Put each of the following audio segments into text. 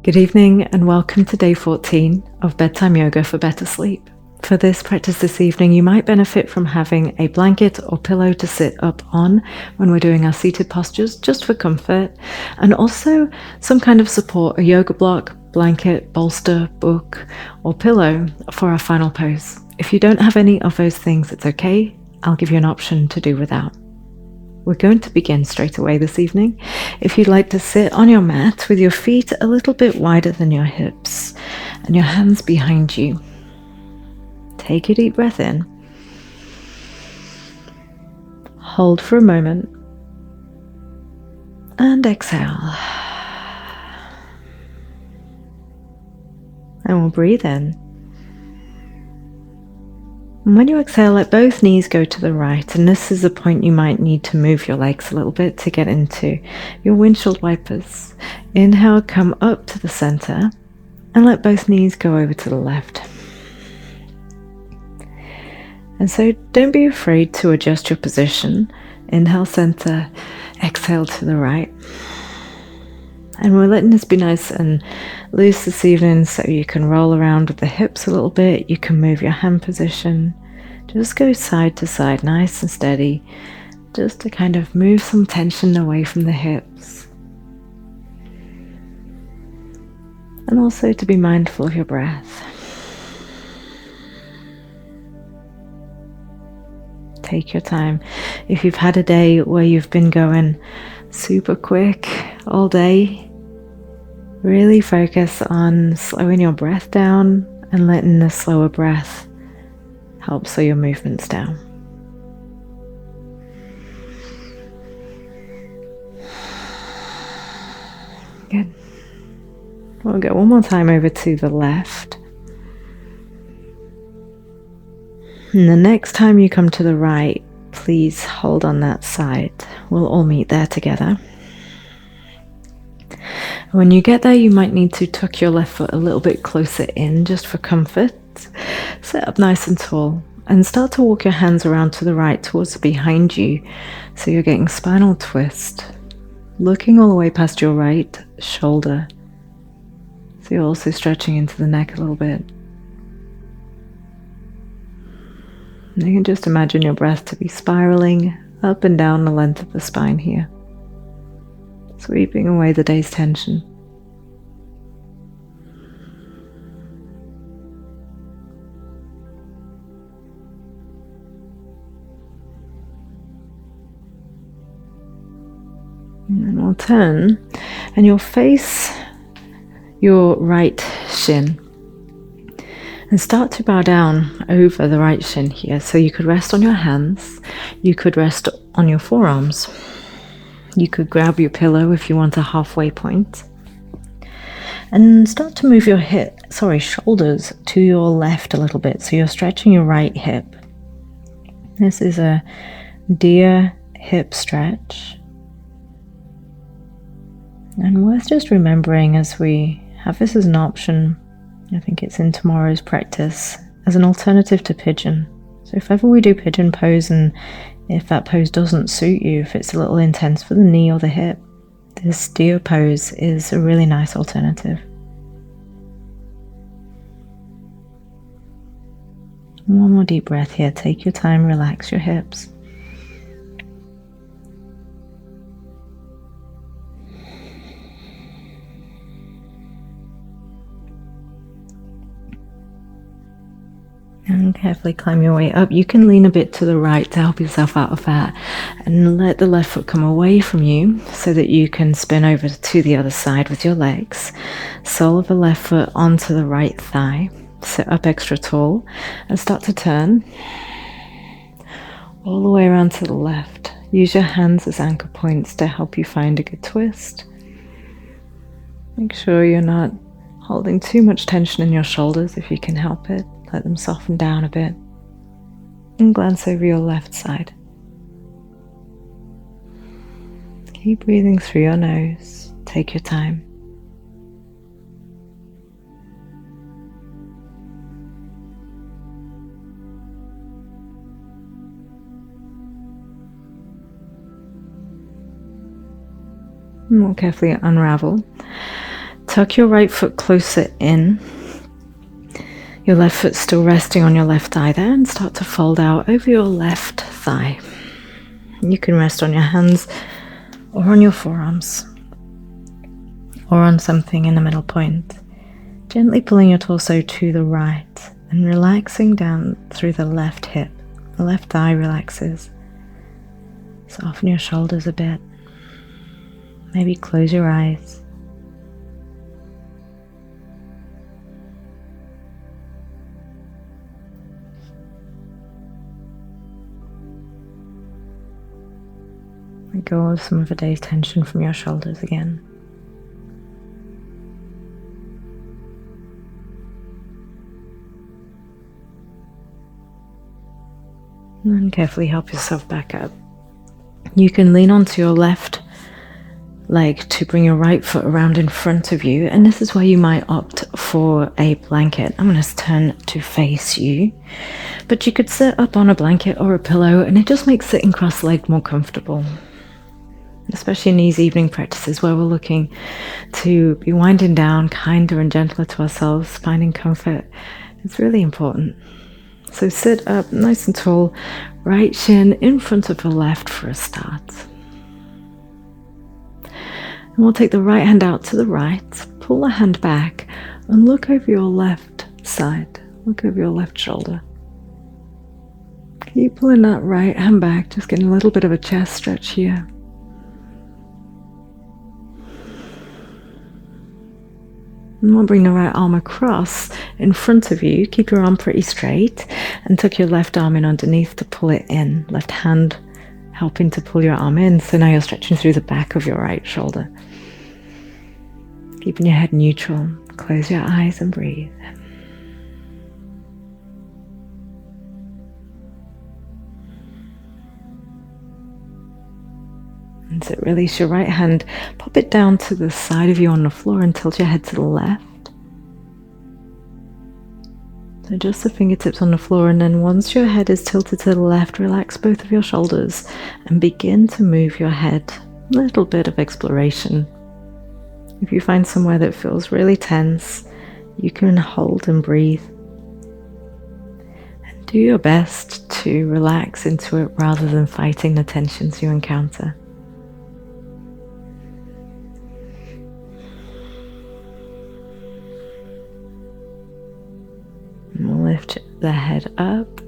Good evening and welcome to day 14 of Bedtime Yoga for better sleep. For this practice this evening, you might benefit from having a blanket or pillow to sit up on when we're doing our seated postures, just for comfort, and also some kind of support, a yoga block, blanket, bolster, book, or pillow for our final pose. If you don't have any of those things, it's okay. I'll give you an option to do without. We're going to begin straight away this evening. If you'd like to sit on your mat with your feet a little bit wider than your hips and your hands behind you, take a deep breath in. Hold for a moment and exhale. And we'll breathe in. And when you exhale, let both knees go to the right, and this is a point you might need to move your legs a little bit to get into your windshield wipers. Inhale, come up to the center, and let both knees go over to the left. And so don't be afraid to adjust your position. Inhale, center, exhale to the right. And we're letting this be nice and loose this evening, so you can roll around with the hips a little bit. You can move your hand position. Just go side to side, nice and steady, just to kind of move some tension away from the hips. And also to be mindful of your breath. Take your time. If you've had a day where you've been going super quick all day, really focus on slowing your breath down and letting the slower breath help slow your movements down. Good. We'll go one more time over to the left. And the next time you come to the right, please hold on that side. We'll all meet there together. When you get there, you might need to tuck your left foot a little bit closer in just for comfort. Sit up nice and tall and start to walk your hands around to the right towards behind you, so you're getting spinal twist, looking all the way past your right shoulder. So you're also stretching into the neck a little bit. And you can just imagine your breath to be spiraling up and down the length of the spine here, sweeping away the day's tension. And then we'll turn, and you'll face your right shin and start to bow down over the right shin here. So you could rest on your hands, you could rest on your forearms. You could grab your pillow if you want a halfway point. And start to move your shoulders to your left a little bit. So you're stretching your right hip. This is a deer hip stretch. And worth just remembering as we have this as an option, I think it's in tomorrow's practice, as an alternative to pigeon. So if ever we do pigeon pose, and if that pose doesn't suit you, if it's a little intense for the knee or the hip, this deer pose is a really nice alternative. One more deep breath here. Take your time, relax your hips. And carefully climb your way up. You can lean a bit to the right to help yourself out of that, and let the left foot come away from you so that you can spin over to the other side with your legs. Sole of the left foot onto the right thigh. Sit up extra tall and start to turn all the way around to the left. Use your hands as anchor points to help you find a good twist. Make sure you're not holding too much tension in your shoulders if you can help it. Let them soften down a bit. And glance over your left side. Keep breathing through your nose. Take your time. And we'll carefully unravel. tuck your right foot closer in. Your left foot still resting on your left thigh there, and start to fold out over your left thigh. You can rest on your hands or on your forearms or on something in the middle point. Gently pulling your torso to the right and relaxing down through the left hip. The left thigh relaxes. Soften your shoulders a bit. Maybe close your eyes. Let go of some of the day's tension from your shoulders again. And then carefully help yourself back up. You can lean onto your left leg to bring your right foot around in front of you, and this is where you might opt for a blanket. I'm going to turn to face you, but you could sit up on a blanket or a pillow, and it just makes sitting cross-legged more comfortable, especially in these evening practices where we're looking to be winding down, kinder and gentler to ourselves, finding comfort. It's really important. So sit up nice and tall, right shin in front of the left for a start. And we'll take the right hand out to the right, pull the hand back and look over your left side, look over your left shoulder. Keep pulling that right hand back, just getting a little bit of a chest stretch here. And we'll bring the right arm across in front of you. Keep your arm pretty straight and tuck your left arm in underneath to pull it in. Left hand helping to pull your arm in. So now you're stretching through the back of your right shoulder. Keeping your head neutral. Close your eyes and breathe. And so release your right hand, pop it down to the side of you on the floor and tilt your head to the left. So just the fingertips on the floor, and then once your head is tilted to the left, relax both of your shoulders and begin to move your head. A little bit of exploration. If you find somewhere that feels really tense, you can hold and breathe. And do your best to relax into it rather than fighting the tensions you encounter. Lift the head up,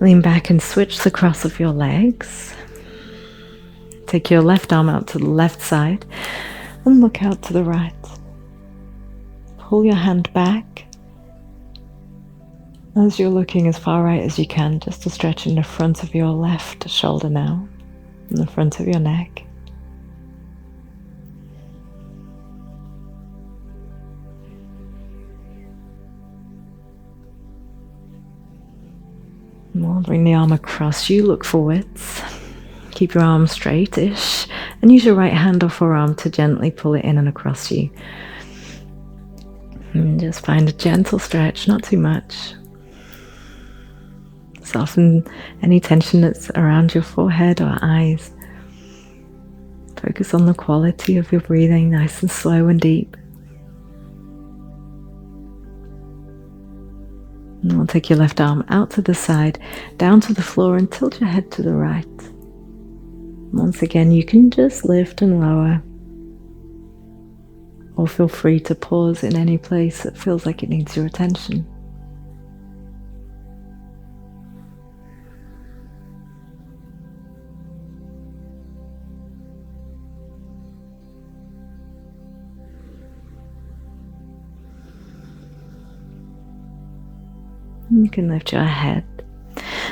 lean back and switch the cross of your legs. Take your left arm out to the left side and look out to the right. Pull your hand back as you're looking as far right as you can, just to stretch in the front of your left shoulder now, and the front of your neck. We'll bring the arm across you, look forwards. Keep your arm straightish and use your right hand or forearm to gently pull it in and across you. And just find a gentle stretch, not too much. Soften any tension that's around your forehead or eyes. Focus on the quality of your breathing, nice and slow and deep. And we'll take your left arm out to the side, down to the floor, and tilt your head to the right. Once again, you can just lift and lower, or feel free to pause in any place that feels like it needs your attention. You can lift your head.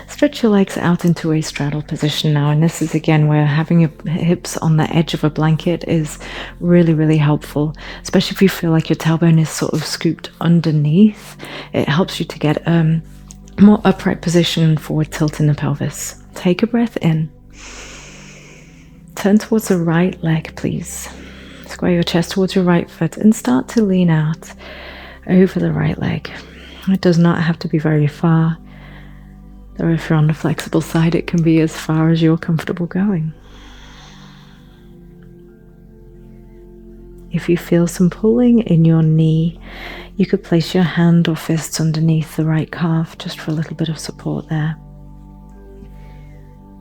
Stretch your legs out into a straddle position now, and this is again where having your hips on the edge of a blanket is really, really helpful, especially if you feel like your tailbone is sort of scooped underneath. It helps you to get a more upright position and forward tilt in the pelvis. Take a breath in. Turn towards the right leg, please. Square your chest towards your right foot and start to lean out over the right leg. It does not have to be very far, though if you're on the flexible side, it can be as far as you're comfortable going. If you feel some pulling in your knee, you could place your hand or fists underneath the right calf just for a little bit of support there.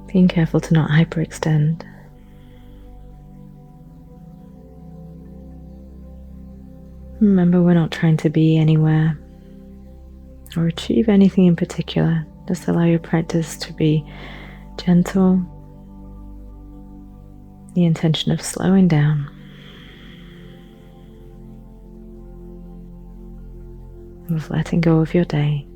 Being careful to not hyperextend. Remember, we're not trying to be anywhere or achieve anything in particular. Just allow your practice to be gentle. The intention of slowing down. Of letting go of your day.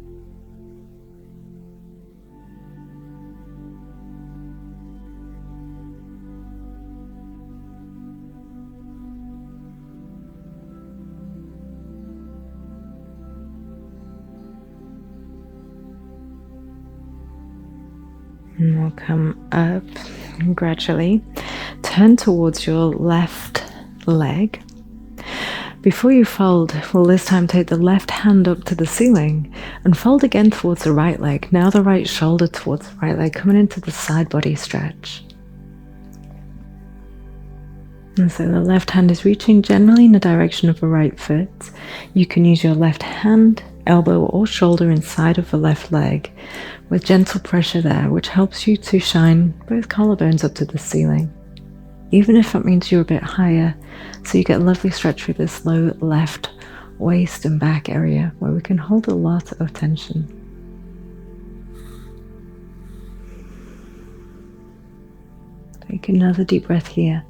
And we'll come up and gradually turn towards your left leg. Before you fold, we'll this time take the left hand up to the ceiling and fold again towards the right leg. Now the right shoulder towards the right leg, coming into the side body stretch. And so the left hand is reaching generally in the direction of the right foot. You can use your left hand, elbow or shoulder inside of the left leg with gentle pressure there, which helps you to shine both collarbones up to the ceiling. Even if that means you're a bit higher, so you get a lovely stretch through this low left waist and back area where we can hold a lot of tension. Take another deep breath here.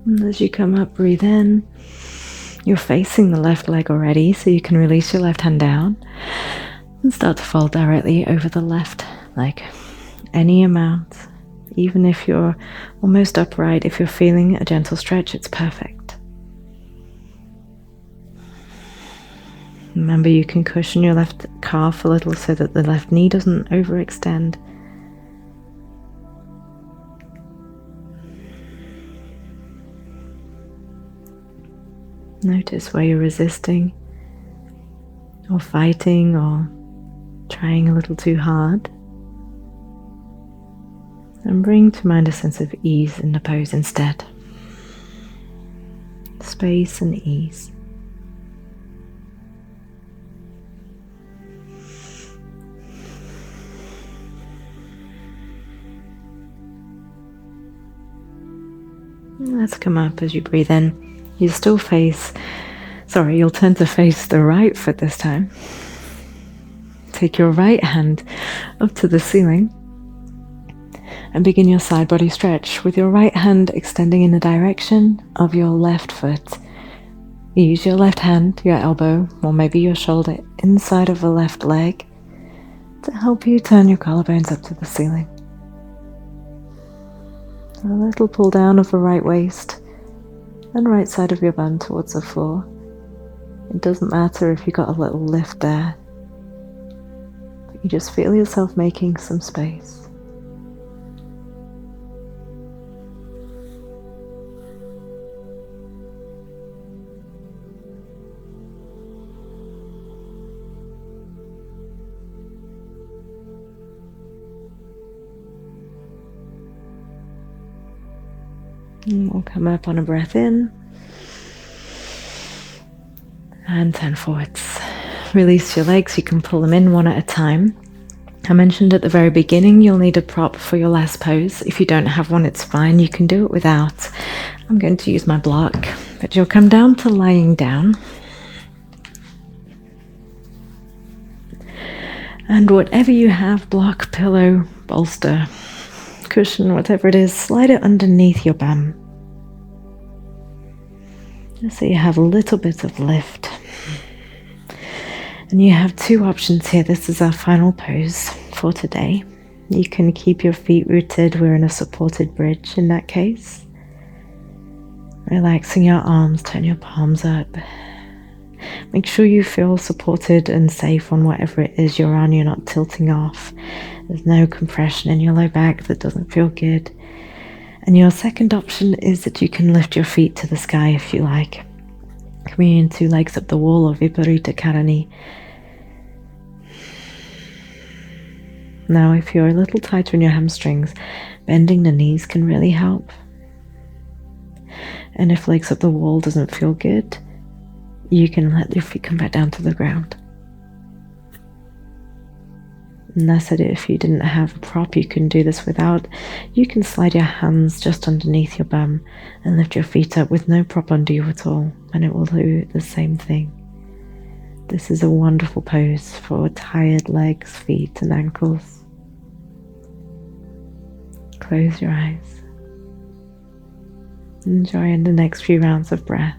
And as you come up, breathe in. You're facing the left leg already, so you can release your left hand down and start to fold directly over the left leg. Any amount, even if you're almost upright, if you're feeling a gentle stretch, it's perfect. Remember, you can cushion your left calf a little so that the left knee doesn't overextend. Notice where you're resisting or fighting or trying a little too hard. And bring to mind a sense of ease in the pose instead. Space and ease. Let's come up as you breathe in. You'll turn to face the right foot this time. Take your right hand up to the ceiling and begin your side body stretch with your right hand extending in the direction of your left foot. Use your left hand, your elbow, or maybe your shoulder inside of the left leg to help you turn your collarbones up to the ceiling. A little pull down of the right waist and right side of your bum towards the floor. It doesn't matter if you got a little lift there, but you just feel yourself making some space. And we'll come up on a breath in and turn forwards. Release your legs, you can pull them in one at a time. I mentioned at the very beginning you'll need a prop for your last pose. If you don't have one, it's fine, you can do it without. I'm going to use my block, but you'll come down to lying down. And whatever you have, block, pillow, bolster, cushion, whatever it is, slide it underneath your bum. Just so you have a little bit of lift. And you have two options here. This is our final pose for today. You can keep your feet rooted. We're in a supported bridge in that case. Relaxing your arms, turn your palms up. Make sure you feel supported and safe on whatever it is you're on. You're not tilting off. There's no compression in your low back that doesn't feel good. And your second option is that you can lift your feet to the sky if you like. Coming into legs up the wall or Viparita Karani. Now, if you're a little tighter in your hamstrings, bending the knees can really help. And if legs up the wall doesn't feel good, you can let your feet come back down to the ground. And I said if you didn't have a prop you can do this without, you can slide your hands just underneath your bum and lift your feet up with no prop under you at all, and it will do the same thing. This is a wonderful pose for tired legs, feet, and ankles. Close your eyes. Enjoy the next few rounds of breath.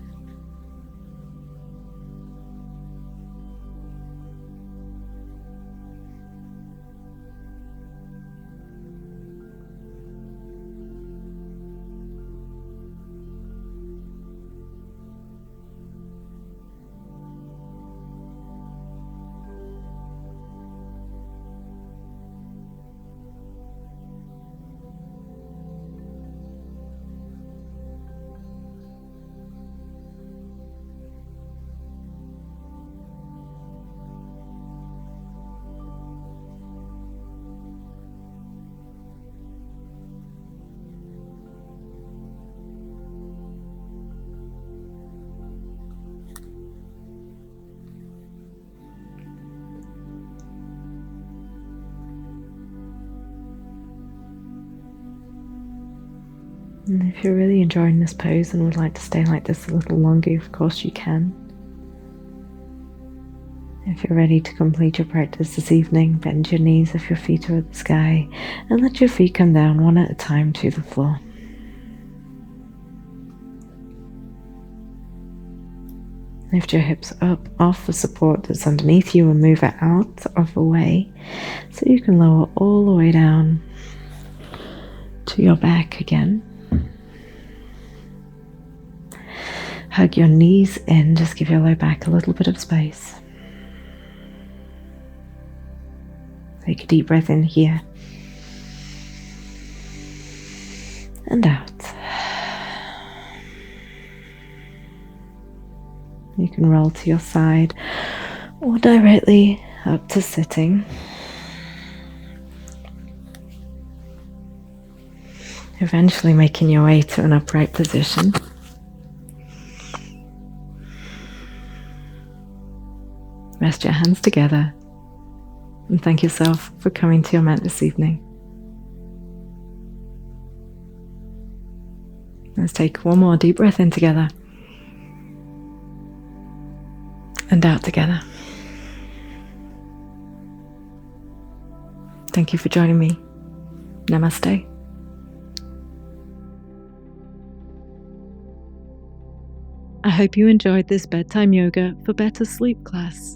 And if you're really enjoying this pose and would like to stay like this a little longer, of course you can. If you're ready to complete your practice this evening, bend your knees if your feet are at the sky and let your feet come down one at a time to the floor. Lift your hips up off the support that's underneath you and move it out of the way so you can lower all the way down to your back again. Hug your knees in, just give your low back a little bit of space. Take a deep breath in here and out. You can roll to your side or directly up to sitting. Eventually making your way to an upright position. Rest your hands together and thank yourself for coming to your mat this evening. Let's take one more deep breath in together and out together. Thank you for joining me. Namaste. I hope you enjoyed this Bedtime Yoga for Better Sleep class.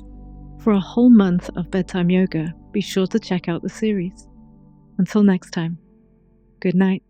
For a whole month of Bedtime Yoga, be sure to check out the series. Until next time, good night.